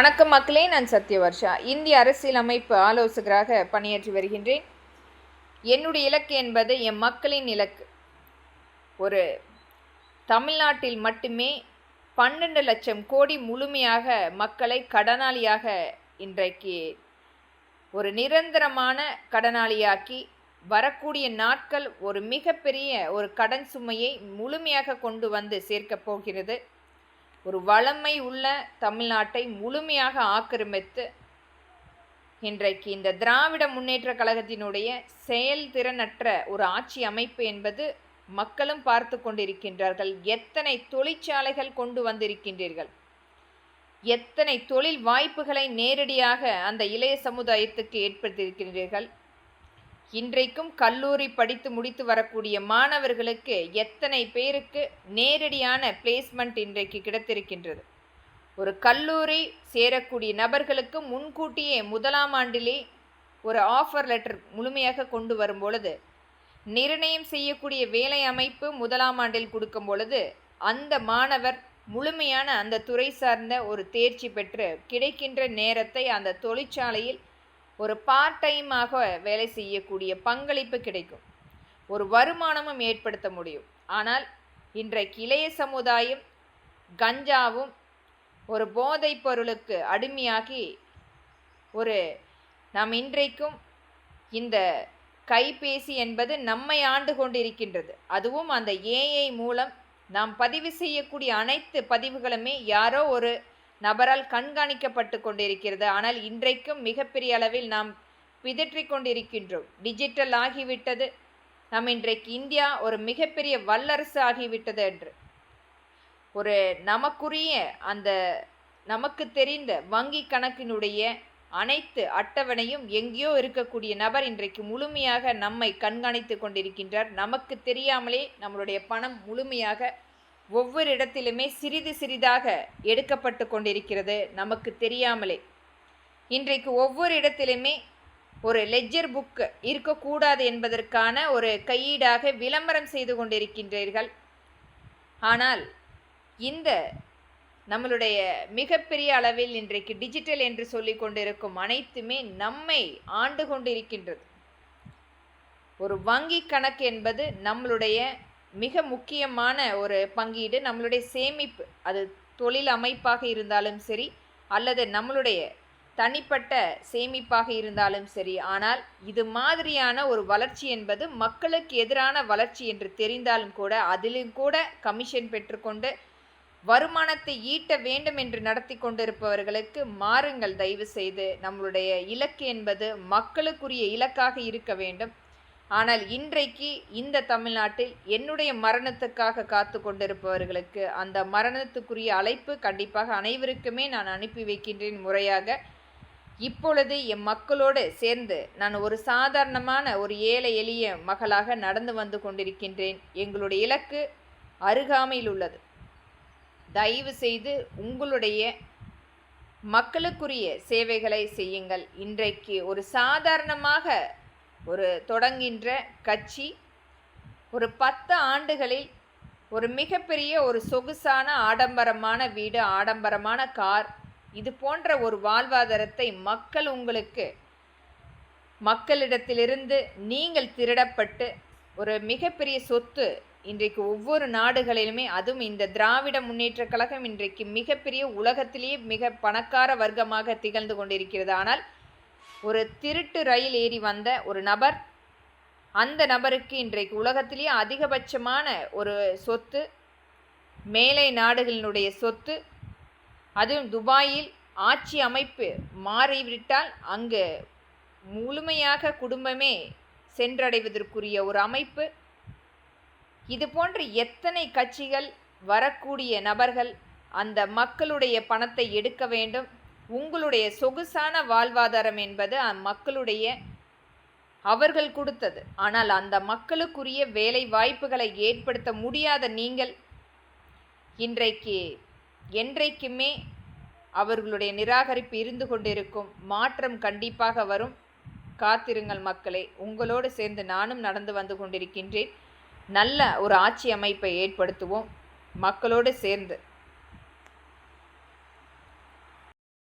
வணக்கம் மக்களே, நான் சத்யவர்ஷா. இந்திய அரசியலமைப்பு ஆலோசகராக பணியாற்றி வருகின்றேன். என்னுடைய இலக்கு என்பது என் மக்களின் இலக்கு. ஒரு தமிழ்நாட்டில் மட்டுமே 12 லட்சம் கோடி முழுமையாக மக்களை கடனாளியாக இன்றைக்கு ஒரு நிரந்தரமான கடனாளியாக்கி வரக்கூடிய நாட்கள் ஒரு மிகப்பெரிய ஒரு கடன் சுமையை முழுமையாக கொண்டு வந்து சேர்க்கப் போகிறது. ஒரு வளமை உள்ள தமிழ்நாட்டை முழுமையாக ஆக்கிரமித்து இன்றைக்கு இந்த திராவிட முன்னேற்ற கழகத்தினுடைய செயல்திறனற்ற ஒரு ஆட்சி அமைப்பு என்பது மக்களும் பார்த்து கொண்டிருக்கின்றார்கள். எத்தனை தொழிற்சாலைகள் கொண்டு வந்திருக்கின்றீர்கள், எத்தனை தொழில் வாய்ப்புகளை நேரடியாக அந்த இளைய சமுதாயத்துக்கு ஏற்படுத்தியிருக்கின்றீர்கள். இன்றைக்கும் கல்லூரி படித்து முடித்து வரக்கூடிய மாணவர்களுக்கு எத்தனை பேருக்கு நேரடியான பிளேஸ்மெண்ட் இன்றைக்கு கிடைத்திருக்கின்றது. ஒரு கல்லூரி சேரக்கூடிய நபர்களுக்கு முன்கூட்டியே முதலாம் ஆண்டிலே ஒரு ஆஃபர் லெட்டர் முழுமையாக கொண்டு வரும் பொழுது, நிர்ணயம் செய்யக்கூடிய வேலை அமைப்பு முதலாம் ஆண்டில் கொடுக்கும் பொழுது அந்த மாணவர் முழுமையான அந்த துறை சார்ந்த ஒரு தேர்ச்சி பெற்று கிடைக்கின்ற நேரத்தை அந்த தொழிற்சாலையில் ஒரு பார்ட் டைமாக வேலை செய்யக்கூடிய பங்களிப்பு கிடைக்கும், ஒரு வருமானமும் ஏற்படுத்த முடியும். ஆனால் இன்றைக்கு இளைய சமுதாயம் கஞ்சாவும் ஒரு போதைப் பொருளுக்கு அடிமையாகி நாம் இன்றைக்கும் இந்த கைபேசி என்பது நம்மை ஆண்டு கொண்டிருக்கின்றது. அதுவும் அந்த ஏஐ மூலம் நாம் பதிவு செய்யக்கூடிய அனைத்து பதிவுகளுமே யாரோ ஒரு நபரால் கண்காணிக்கப்பட்டு கொண்டிருக்கிறது. ஆனால் இன்றைக்கும் மிகப்பெரிய அளவில் நாம் பிதற்றி கொண்டிருக்கின்றோம். டிஜிட்டல் ஆகிவிட்டது. நாம் இன்றைக்கு இந்தியா ஒரு மிகப்பெரிய வல்லரசு ஆகிவிட்டது என்று ஒரு நமக்குரிய அந்த நமக்கு தெரிந்த வங்கி கணக்கினுடைய அனைத்து அட்டவணையும் எங்கேயோ இருக்கக்கூடிய நபர் இன்றைக்கு முழுமையாக நம்மை கண்காணித்து கொண்டிருக்கின்றார். நமக்கு தெரியாமலே நம்மளுடைய பணம் முழுமையாக ஒவ்வொரு இடத்திலுமே சிறிது சிறிதாக எடுக்கப்பட்டு கொண்டிருக்கிறது. நமக்கு தெரியாமலே இன்றைக்கு ஒவ்வொரு இடத்திலுமே ஒரு லெட்ஜர் புக் இருக்கக்கூடாது என்பதற்கான ஒரு கையீடாக விளம்பரம் செய்து கொண்டிருக்கின்றீர்கள். ஆனால் இந்த நம்மளுடைய மிகப்பெரிய அளவில் இன்றைக்கு டிஜிட்டல் என்று சொல்லி கொண்டிருக்கும் அனைத்துமே நம்மை ஆண்டு கொண்டிருக்கின்றது. ஒரு வங்கி கணக்கு என்பது நம்மளுடைய மிக முக்கியமான ஒரு பங்கீடு. நம்மளுடைய சேமிப்பு, அது தொழில் அமைப்பாக இருந்தாலும் சரி அல்லது நம்மளுடைய தனிப்பட்ட சேமிப்பாக இருந்தாலும் சரி. ஆனால் இது மாதிரியான ஒரு வளர்ச்சி என்பது மக்களுக்கு எதிரான வளர்ச்சி என்று தெரிந்தாலும் கூட அதிலும் கூட கமிஷன் பெற்றுக்கொண்டு வருமானத்தை ஈட்ட வேண்டும் என்று நடத்தி கொண்டிருப்பவர்களுக்கு மாறுங்கள் தயவு செய்து. நம்மளுடைய இலக்கு என்பது மக்களுக்குரிய இலக்காக இருக்க வேண்டும். ஆனால் இன்றைக்கு இந்த தமிழ்நாட்டில் என்னுடைய மரணத்துக்காக காத்து கொண்டிருப்பவர்களுக்கு அந்த மரணத்துக்குரிய அழைப்பு கண்டிப்பாக அனைவருக்குமே நான் அனுப்பி வைக்கின்றேன் முறையாக. இப்பொழுது என் மக்களோடு சேர்ந்து நான் ஒரு சாதாரணமான ஒரு ஏழை எளிய மகளாக நடந்து வந்து கொண்டிருக்கின்றேன். எங்களுடைய இலக்கு அருகாமையில் உள்ளது. தயவு செய்து உங்களுடைய மக்களுக்குரிய சேவைகளை செய்யுங்கள். இன்றைக்கு ஒரு சாதாரணமாக ஒரு தொடங்குகின்ற கட்சி ஒரு 10 ஆண்டுகளில் ஒரு மிகப்பெரிய ஒரு சொகுசான ஆடம்பரமான வீடு, ஆடம்பரமான கார், இது போன்ற ஒரு வாழ்வாதாரத்தை மக்களிடத்திலிருந்து நீங்கள் திருடப்பட்டு ஒரு மிகப்பெரிய சொத்து இன்றைக்கு ஒவ்வொரு நாடுகளிலுமே, அதுவும் இந்த திராவிட முன்னேற்ற கழகம் இன்றைக்கு மிகப்பெரிய உலகத்திலேயே மிக பணக்கார வர்க்கமாக திகழ்ந்து கொண்டிருக்கிறது. ஆனால் ஒரு திருட்டு ரயில் ஏறி வந்த ஒரு நபர், அந்த நபருக்கு இன்றைக்கு உலகத்திலேயே அதிகபட்சமான ஒரு சொத்து, மேலை நாடுகளினுடைய சொத்து, அதுவும் துபாயில் ஆட்சி அமைப்பு மாறிவிட்டால் அங்கு முழுமையாக குடும்பமே சென்றடைவதற்குரிய ஒரு அமைப்பு. இது போன்ற எத்தனை கட்சிகள், வரக்கூடிய நபர்கள் அந்த மக்களுடைய பணத்தை எடுக்க வேண்டும். உங்களுடைய சொகுசான வாழ்வாதாரம் என்பது மக்களுடைய அவர்கள் கொடுத்தது. ஆனால் அந்த மக்களுக்குரிய வேலை வாய்ப்புகளை ஏற்படுத்த முடியாத நீங்கள் இன்றைக்கு என்றைக்குமே அவர்களுடைய நிராகரிப்பு இருந்து கொண்டிருக்கும். மாற்றம் கண்டிப்பாக வரும். காத்திருங்கள் மக்களே. உங்களோடு சேர்ந்து நானும் நடந்து வந்து கொண்டிருக்கின்றேன். நல்ல ஒரு ஆட்சி அமைப்பை ஏற்படுத்துவோம் மக்களோடு சேர்ந்து.